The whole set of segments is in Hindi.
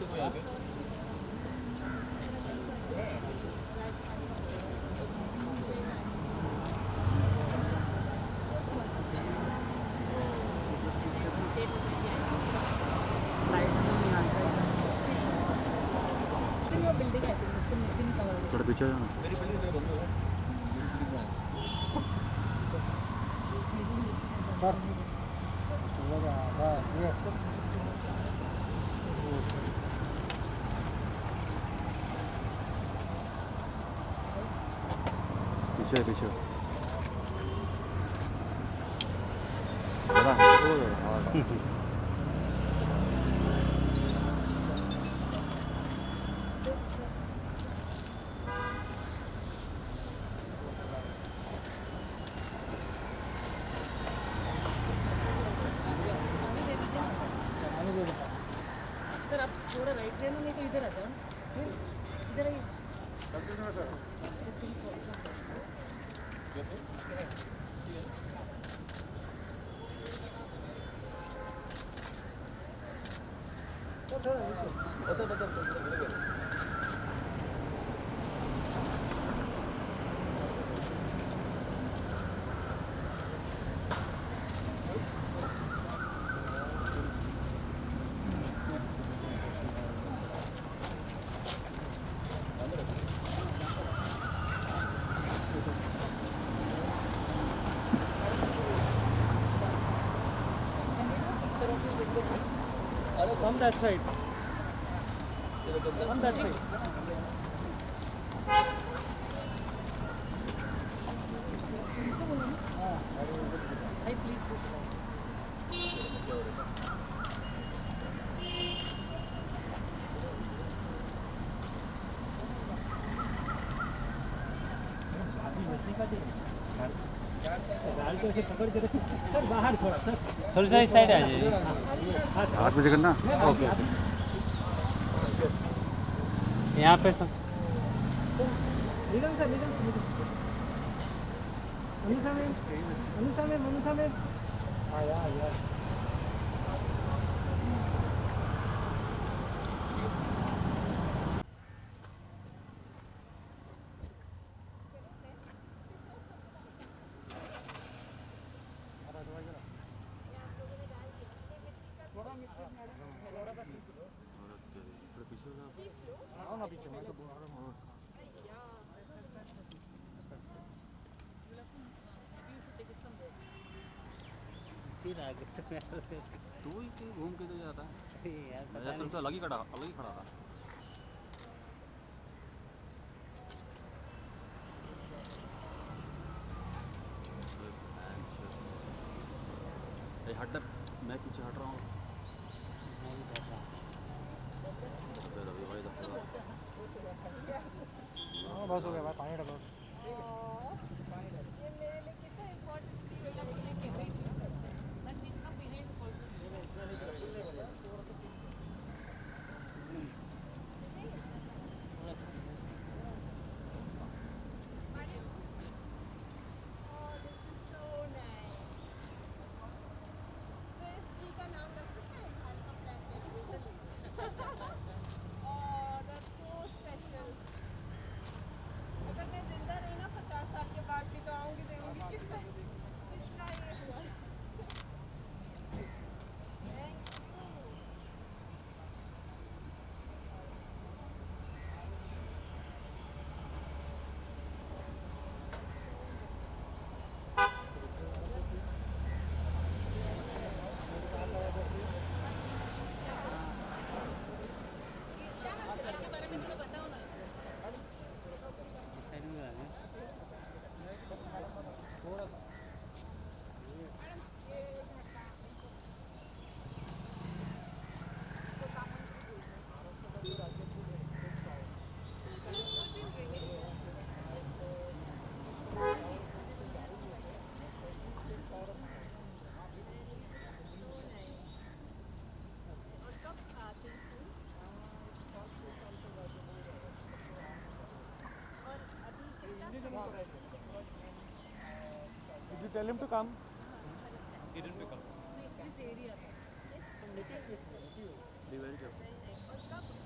देखो यहाँ पे। बिल्डिंग है थोड़ा पीछे जाना। मेरी बिल्डिंग देखो बंद हो गया। मेरी बिल्डिंग में पीछे पीछे दादा सर आप थोड़ा राइट लेना नहीं तो इधर आ जाओ फिर इधर आइए On that side. On that side. Hi please गाल को ऐसे पकड़ के रखो सर बाहर थोड़ा सर थोड़ी सा इस साइड आ जाइए। हाथ में करना। ओके यहाँ पे सब निगम सर अनुषा में आया फिर आगे तू ही कहीं घूम के तो जाता यार मैं तो अलग ही खड़ा था। हट मैं पीछे हट रहा हूँ। रवि भाई बस हो गया भाई पानी डालो Did you tell him to come? he didn't pick up. this area Be very careful.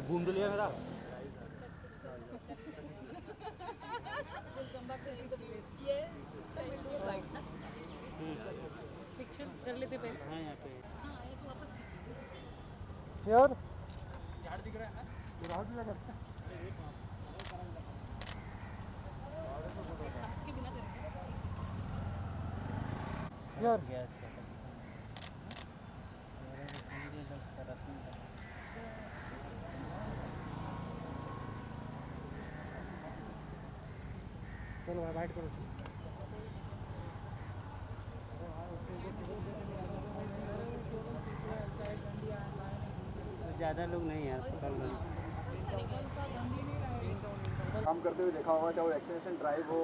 घूम तो लिया मेरा पिक्चर कर लेते पहले। हाँ यहाँ पे हाँ ऐसे वापस खींचिए। यार ग्लास के बिना करेंगे। यार गैस खत्म। मेरे को समझे लोग तरफ नहीं था। चलो भाई बाइट करो तो ज़्यादा लोग नहीं हैं अस्पताल में। काम करते हुए देखा होगा, चाहे वो वैक्सीनेशन ड्राइव हो.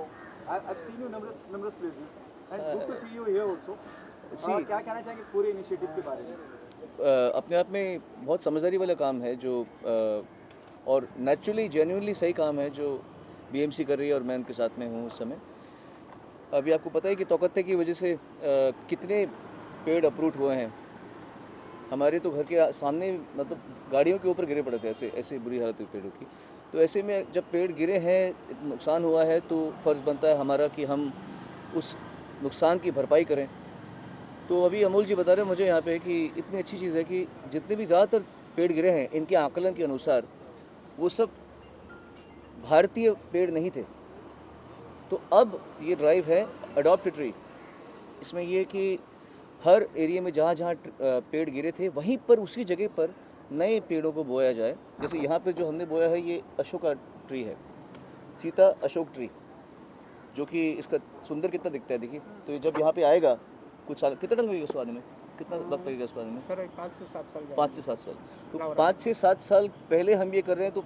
I've seen you numerous places and it's good to see you here also. क्या कहना चाहेंगे इस पूरे इनिशिएटिव के बारे में? अपने आप में बहुत समझदारी वाला काम है जो और नेचुरली जेन्युइनली सही काम है जो बीएमसी कर रही है और मैं उनके साथ में हूँ उस समय. अभी आपको पता है कि तोकत्ते की वजह से कितने पेड़ अप्रूट हुए हैं. हमारे तो घर के सामने मतलब गाड़ियों के ऊपर गिरे पड़े थे, ऐसे बुरी हालत हुई पेड़ों की. तो ऐसे में जब पेड़ गिरे हैं, नुकसान हुआ है, तो फ़र्ज़ बनता है हमारा कि हम उस नुकसान की भरपाई करें. तो अभी अमूल जी बता रहे हैं मुझे यहाँ पे कि इतनी अच्छी चीज़ है कि जितने भी ज़्यादातर पेड़ गिरे हैं इनके आकलन के अनुसार वो सब भारतीय पेड़ नहीं थे. तो अब ये ड्राइव है अडॉप्ट ट्री. इसमें ये कि हर एरिया में जहाँ जहाँ पेड़ गिरे थे वहीं पर उसी जगह पर नए पेड़ों को बोया जाए. जैसे यहाँ पे जो हमने बोया है ये अशोका ट्री है, सीता अशोक ट्री, जो कि इसका सुंदर कितना दिखता है देखिए. तो ये जब यहाँ पे आएगा कुछ साल, कितना टाइम लगेगा इसको आने में, कितना वक्त लगेगा इसको आने में? सर 5 से 7 साल 5 से 7 साल. तो 5 से 7 साल पहले हम ये कर रहे हैं, तो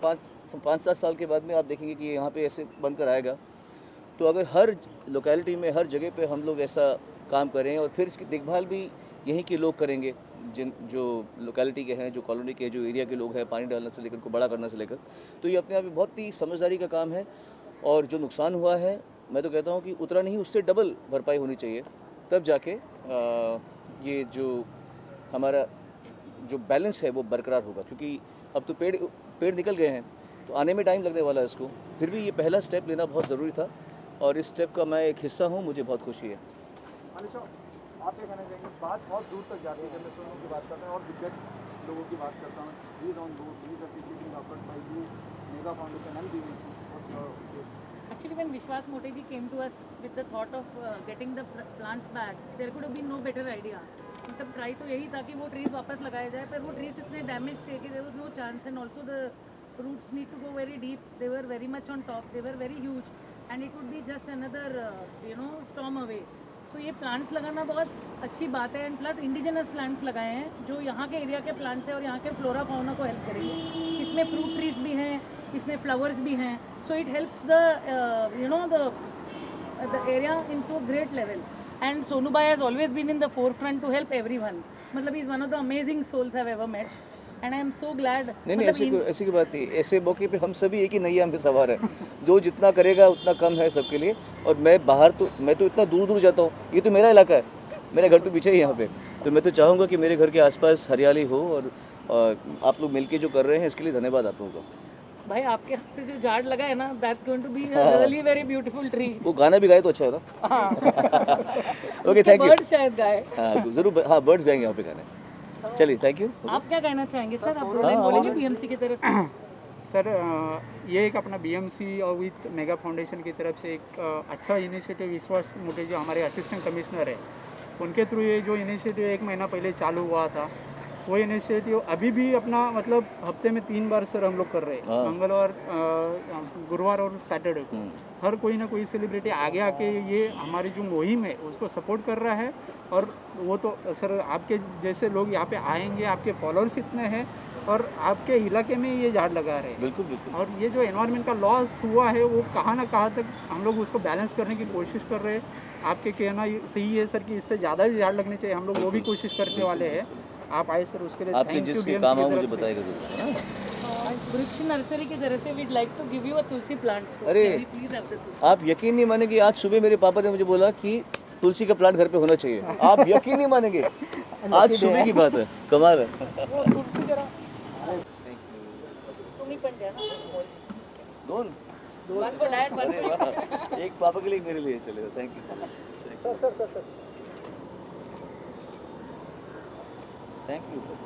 5-7 साल के बाद में आप देखेंगे कि यहाँ पे ऐसे बनकर आएगा. तो अगर हर लोकेलिटी में हर जगह पे हम लोग ऐसा काम करें और फिर इसकी देखभाल भी यहीं के लोग करेंगे, जो लोकेलिटी के हैं, जो कॉलोनी के, जो एरिया के लोग हैं, पानी डालने से लेकर को बड़ा करने से लेकर, तो ये अपने आप में बहुत ही समझदारी का काम है. और जो नुकसान हुआ है मैं तो कहता हूँ कि उतना नहीं, उससे डबल भरपाई होनी चाहिए, तब जाके ये जो हमारा जो बैलेंस है वो बरकरार होगा. क्योंकि अब तो पेड़ निकल गए हैं तो आने में टाइम लगने वाला है इसको. फिर भी ये पहला स्टेप लेना बहुत ज़रूरी था और इस स्टेप का मैं एक हिस्सा हूँ, मुझे बहुत खुशी है. अनिशा, आप क्या कहना चाहेंगे? बात बहुत दूर तक जाती है जब मैं सोनू की बात करता हूँ और दिग्गज लोगों की बात करता हूँ. He is on board, he is application offered by you, mega foundation and BMC. What's your? Actually, when Vishwas Mote ji came to us with the thought of getting the plants back, there could have been no better idea. मतलब ट्राई तो यही था कि वो ट्रीज वापस लगाए जाए, पर वो ट्रीज इतने डैमेज थे कि there was no chance, and also the roots need to go very deep. They were very much on top. They were very huge, and it would be just another storm away. So ये प्लांट्स लगाना बहुत अच्छी बात है, एंड प्लस इंडिजिनस प्लांट्स लगाए हैं जो यहाँ के एरिया के प्लांट्स हैं और यहाँ के फ्लोरा फाउना को हेल्प करेंगे. इसमें फ्रूट ट्रीज भी हैं, इसमें फ्लावर्स भी हैं. So it helps the the area into a great level. And Sonu Bhai has always been in the forefront to help everyone. मतलब he is one of the amazing souls I've ever met. And I am so glad. नहीं ऐसी कोई बात नहीं. ऐसे मौके पे हम सभी एक ही नैया में सवार है. जो जितना करेगा उतना कम है सबके लिए. और मैं तो इतना दूर जाता हूँ. ये तो मेरा इलाका है, मेरा घर तो पीछे ही यहाँ पे. तो मैं तो चाहूँगा कि मेरे घर के आसपास हरियाली हो और आप लोग मिलके जो कर रहे हैं इसके लिए धन्यवाद आप लोगों का. भाई आपके हाथ से जो झाड़ लगा है ना, that's going to be a really very beautiful tree. वो गाना भी गाए तो अच्छा है ना. Okay, thank you. बर्ड्स शायद गाए. हाँ जरूर, हाँ बर्ड्स गाएंगे यहाँ पे गाने. चलिए, थैंक यू. आप क्या कहना चाहेंगे सर? आप दो लाइन बोलेंगे बीएमसी की तरफ से. सर ये एक अपना बीएमसी और विथ मेगा फाउंडेशन की तरफ से एक अच्छा इनिशिएटिव विश्वास मोटे जो हमारे असिस्टेंट कमिश्नर है उनके थ्रू ये जो इनिशिएटिव 1 महीना पहले चालू हुआ था, वो इनिशिएटिव अभी भी अपना मतलब हफ्ते में 3 बार सर हम लोग कर रहे हैं. मंगलवार, गुरुवार और सैटरडे को हर कोई ना कोई सेलिब्रिटी आगे आके ये हमारी जो मुहिम है उसको सपोर्ट कर रहा है. और वो तो सर आपके जैसे लोग यहाँ पे आएंगे, आपके फॉलोअर्स इतने हैं और आपके इलाके में ये झाड़ लगा रहे हैं. बिल्कुल. और ये जो एनवायरनमेंट का लॉस हुआ है वो कहाँ ना कहाँ तक हम लोग उसको बैलेंस करने की कोशिश कर रहे हैं. आपके कहना सही है सर कि इससे ज़्यादा भी झाड़ लगने चाहिए. हम लोग वो भी कोशिश करने वाले हैं. आप आए सर, उसके लिए आपके जिसके काम आओ मुझे बताएगा जरूर. वृक्ष नर्सरी की तरफ से we'd like to give you a Tulsi plant. अरे प्लीज have the tulsi. आप यकीन नहीं मानेंगे, आज सुबह मेरे पापा ने मुझे बोला कि तुलसी का प्लांट घर पे होना चाहिए. आप यकीन नहीं मानेंगे, आज सुबह की बात है. कमाल है. दोन One for dad, one अरे वाह, एक पापा के लिए एक मेरे लिए चलेगा। Thank you so much. Thank you sir.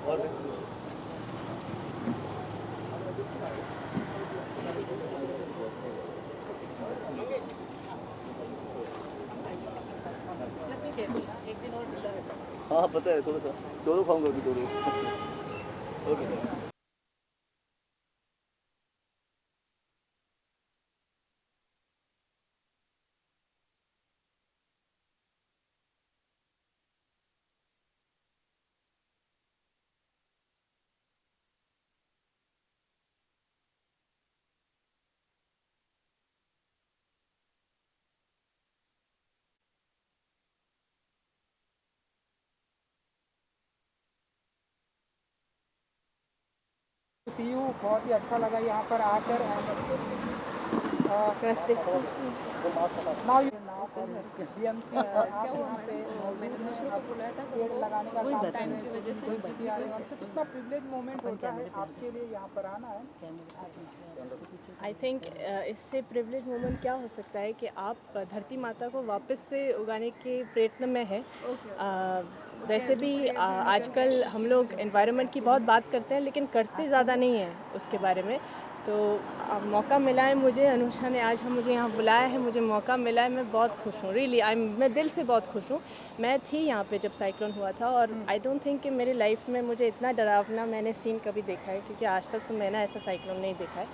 और Just be careful, हाँ, एक दिन और ढीला रहता है। हाँ पता है, थोड़ा सा दो खाऊंगा अभी, दो ओके। सी यू बहुत ही अच्छा लगा यहाँ पर आकर बीएमसी पेड़ लगाने का काम टाइम की वजह से कितना प्रिविलेज मोमेंट होता है आपके लिए यहाँ पर आना है। आई थिंक इससे प्रिविलेज मोमेंट क्या हो सकता है कि आप धरती माता को वापस से उगाने के प्रयत्न में है। वैसे भी आजकल हम लोग एनवायरनमेंट की बहुत बात करते हैं लेकिन करते ज़्यादा नहीं हैं उसके बारे में। तो मौका मिला है मुझे, अनुषा ने आज मुझे यहाँ बुलाया है, मुझे मौका मिला है, मैं बहुत खुश हूँ। रियली मैं दिल से बहुत खुश हूँ। मैं थी यहाँ पे जब साइक्लोन हुआ था और आई डोंट थिंक कि मेरी लाइफ में मुझे इतना डरावना मैंने सीन कभी देखा है, क्योंकि आज तक तो मैंने ऐसा साइक्लोन नहीं देखा है।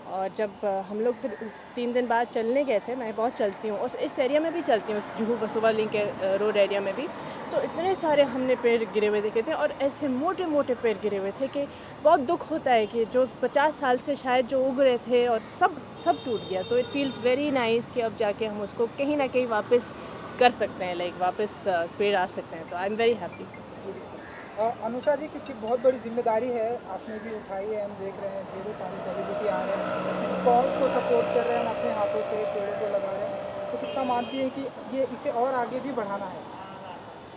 और जब हम लोग फिर 3 दिन बाद चलने गए थे, मैं बहुत चलती हूँ और इस एरिया में भी चलती हूँ, जुहू बसोवा लिंक के रोड एरिया में भी, तो इतने सारे हमने पेड़ गिरे हुए देखे थे और ऐसे मोटे मोटे पेड़ गिरे हुए थे कि बहुत दुख होता है कि जो 50 साल से शायद जो उग रहे थे और सब टूट गया। तो इट फील्स वेरी नाइस कि अब जाके हम उसको कहीं ना कहीं वापस कर सकते हैं, लाइक वापस पेड़ आ सकते हैं। तो I am very happy. Anusha ji, कुछ बहुत बड़ी जिम्मेदारी है आपने भी उठाई है। हम देख रहे हैं ढेरों सारे सेलिब्रिटी आ रहे हैं, इस कॉज को सपोर्ट कर रहे हैं, हम अपने हाथों से पेड़ों को लगा रहे हैं। तो कितना मानती है कि ये इसे और आगे भी बढ़ाना है?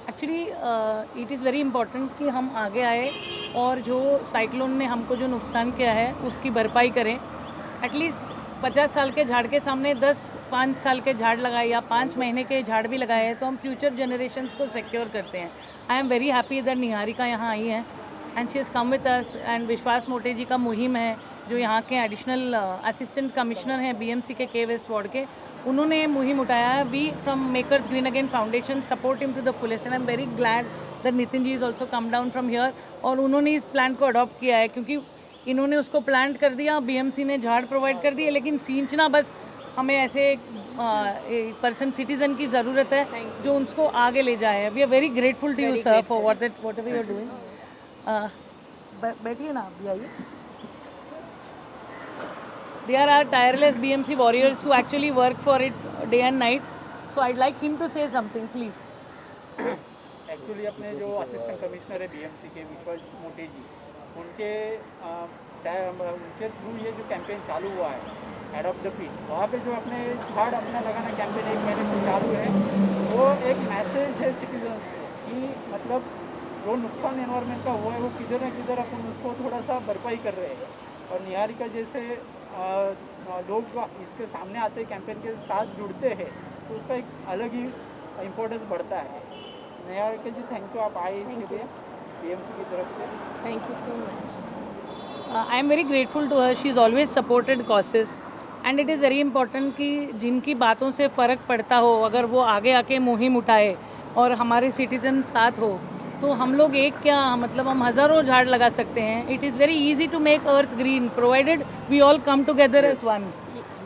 Actually it is very important कि हम आगे आए और जो साइक्लोन ने हमको जो नुकसान किया है उसकी भरपाई करें। एटलीस्ट 50 साल के झाड़ के सामने 5 साल के झाड़ लगाए या 5 महीने के झाड़ भी लगाए हैं तो हम फ्यूचर जनरेशन्स को सिक्योर करते हैं। I am very happy that Niharika यहाँ आई है and she is come with us. And Vishwas Mote ji का मुहिम है जो यहाँ के एडिशनल असिस्टेंट कमिश्नर हैं बीएमसी के वेस्ट वार्ड के, उन्होंने मुहिम उठाया है। We from makers green again foundation support him to the fullest and I am very glad that Nitin ji is also come down from here. और उन्होंने इस प्लान को अडॉप्ट किया है क्योंकि इन्होंने उसको प्लांट कर दिया, बीएमसी ने झाड़ प्रोवाइड कर दिए, लेकिन सींचना बस हमें ऐसे पर्सन सिटीजन की ज़रूरत है जो उसको आगे ले जाए। We are very grateful to you sir for whatever you are doing. बैठिए ना, अभी आइए। They are our tireless BMC warriors who actually work for it day and night. So I'd like him to say something, please. Actually अपने जो असिस्टेंट कमिश्नर है बीएमसी के विश्वास मोटे जी, उनके उनके थ्रू ये जो कैंपेन चालू हुआ है एडॉप्ट द पीस, वहाँ पे जो अपने झाड़ अपना लगाना कैंपेन 1 महीने से चालू है, वो एक मैसेज है सिटीजन्स की, मतलब जो नुकसान एनवायरनमेंट का हुआ है वो किधर न किधर अपन उसको थोड़ा सा भरपाई कर रहे हैं। और निहारिका जैसे लोग इसके सामने आते हैं, कैंपेन के साथ जुड़ते हैं, तो उसका एक अलग ही इम्पोर्टेंस बढ़ता है। निहारिका जी, थैंक यू, आप आए इसके लिए बीएमसी की तरफ से। Thank you so much. I am very grateful to her, she is always supported causes and it is very important कि जिनकी बातों से फ़र्क पड़ता हो अगर वो आगे आके मुहिम उठाए और हमारे सिटीजन साथ हो तो हम लोग एक क्या मतलब हम हज़ारों झाड़ लगा सकते हैं। It is very easy to make earth green provided we all come together as one.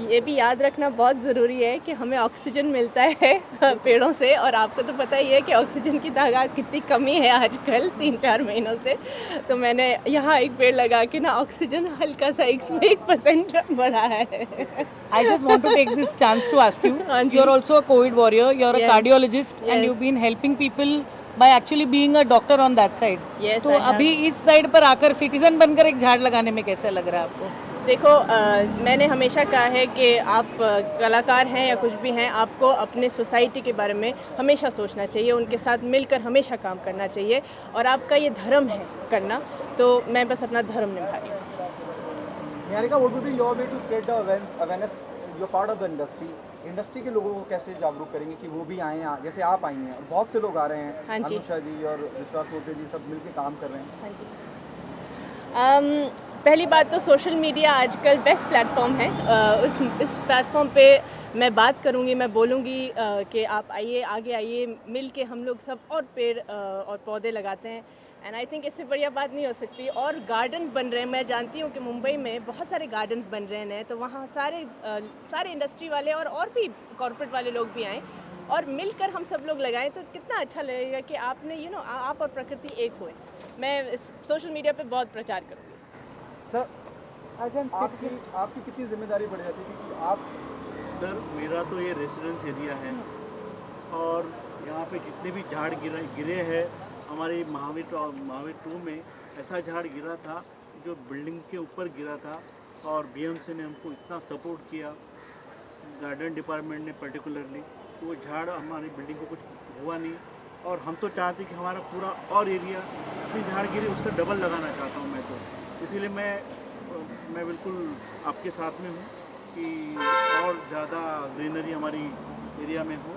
ये भी याद रखना बहुत ज़रूरी है कि हमें ऑक्सीजन मिलता है पेड़ों से, और आपको तो पता ही है कि ऑक्सीजन की तादाद कितनी कमी है आजकल 3-4 महीनों से। तो मैंने यहाँ एक पेड़ लगा के ना ऑक्सीजन हल्का सा 1% बढ़ा है। I just want to take this chance to ask you, you're also a COVID warrior, you're a cardiologist and you've been helping people by actually being a doctor on that side. Yes, तो अभी इस साइड पर आकर सिटीजन बनकर एक झाड़ लगाने में कैसा लग रहा है आपको? देखो मैंने हमेशा कहा है कि आप कलाकार हैं या कुछ भी हैं, आपको अपने सोसाइटी के बारे में हमेशा सोचना चाहिए, उनके साथ मिलकर हमेशा काम करना चाहिए और आपका ये धर्म है करना, तो मैं बस अपना धर्म निभा रही हूँ। Niharika, what would be your way to spread the awareness? You're part of the industry. Industry के लोगों को कैसे जागरूक करेंगे कि वो भी आए हैं, जैसे आप आई हैं और बहुत से लोग आ रहे हैं, हाँ जी। अनुषा जी और विश्वास मोटे जी सब मिलके काम कर रहे हैं। हाँ जी। पहली बात तो सोशल मीडिया आजकल बेस्ट प्लेटफॉर्म है। इस प्लेटफॉर्म पे मैं बात करूँगी, मैं बोलूँगी कि आप आइए, आगे आइए, मिल के हम लोग सब और पेड़ और पौधे लगाते हैं। एंड आई थिंक इससे बढ़िया बात नहीं हो सकती। और गार्डन्स बन रहे हैं, मैं जानती हूँ कि मुंबई में बहुत सारे गार्डन्स बन रहे हैं, तो वहाँ सारे इंडस्ट्री वाले और भी कॉर्पोरेट वाले लोग भी आएँ और मिलकर हम सब लोग लगाएं, तो कितना अच्छा लगेगा कि आपने आप और प्रकृति एक हुए। मैं इस सोशल मीडिया पे बहुत प्रचार करूँगी। सर, आपकी कितनी जिम्मेदारी बढ़ जाती है क्योंकि आप सर, मेरा तो ये रेसिडेंस एरिया है और यहाँ पे जितने भी झाड़ गिरे हैं, हमारे महावीर 2 में ऐसा झाड़ गिरा था जो बिल्डिंग के ऊपर गिरा था और बीएमसी ने हमको इतना सपोर्ट किया, गार्डन डिपार्टमेंट ने पर्टिकुलरली, तो वो झाड़ हमारी बिल्डिंग को कुछ हुआ नहीं। और हम तो चाहते कि हमारा पूरा और एरिया जितनी झाड़ गिरी उससे डबल लगाना चाहता हूँ मैं, तो इसीलिए मैं बिल्कुल आपके साथ में हूँ कि और ज़्यादा ग्रीनरी हमारी एरिया में हो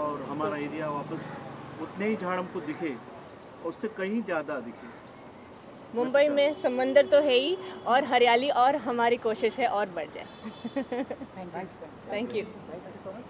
और हमारा एरिया वापस उतने ही झाड़ हमको दिखे और उससे कहीं ज़्यादा दिखे। मुंबई में समंदर तो है ही और हरियाली और हमारी कोशिश है और बढ़ जाए। Thank you. Thank you so much.